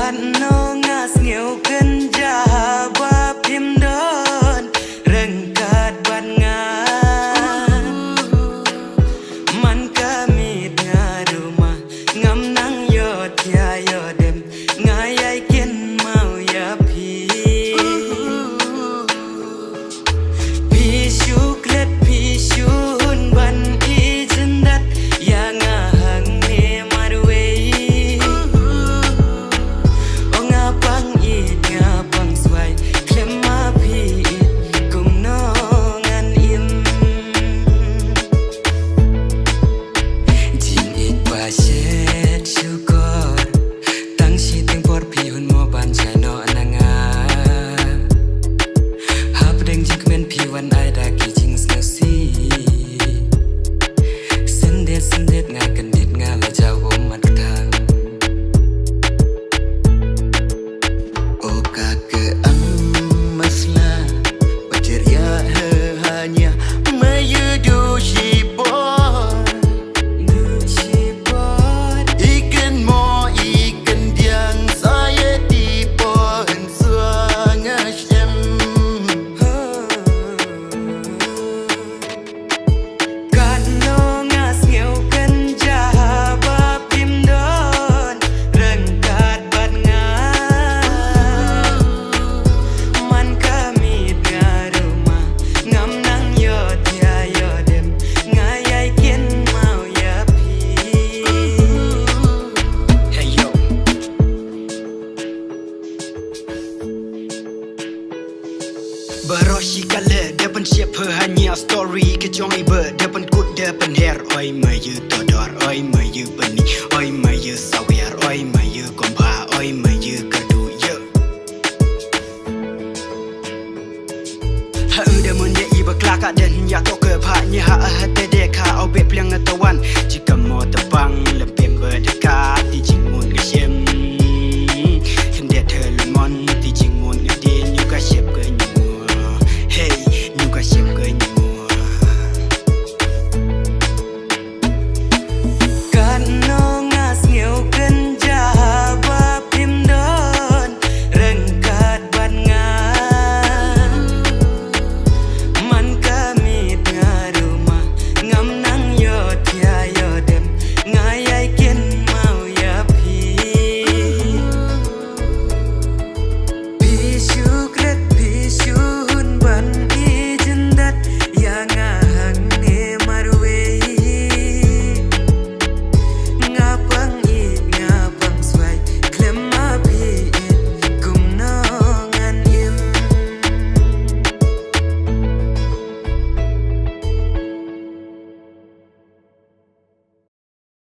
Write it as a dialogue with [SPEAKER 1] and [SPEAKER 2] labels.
[SPEAKER 1] Karena ngas ngeukeun jawab himdon rengkat ban ngan man kamit ngarumah ngam nang yot ya yodem ngayai kin mau ya pi syuklet pi syun ban i jendat ya ngahang ne marwei o ngapang it ngapang swai klem ma pi kum no ngan im jin it pa shet syukur tang si ting por pi hun mo ban chai no nanga hap deng jing men pi wan ai da ki jing snow si sendet nga kendit nga la jau mat thang o ka ke ang masla paceria hanya mayudu shibor ikan mo ikan diang saya tipe suang asyam Karena ngas ngeukeun jawab himdon rengkat ban ngan man kamit ngarumah ngam nang yot ya yodem ngayai kin mau ya pi Hey yo Baroshi kale depan siapa hanya story kejong ibe depan kut depan hair oi mayu todor oi mayu beni oi mayu sawiar oi mayu kompa oi mayu kadu ye ha udah mun ye ibe kelaka dan ya to ke phanya ha hate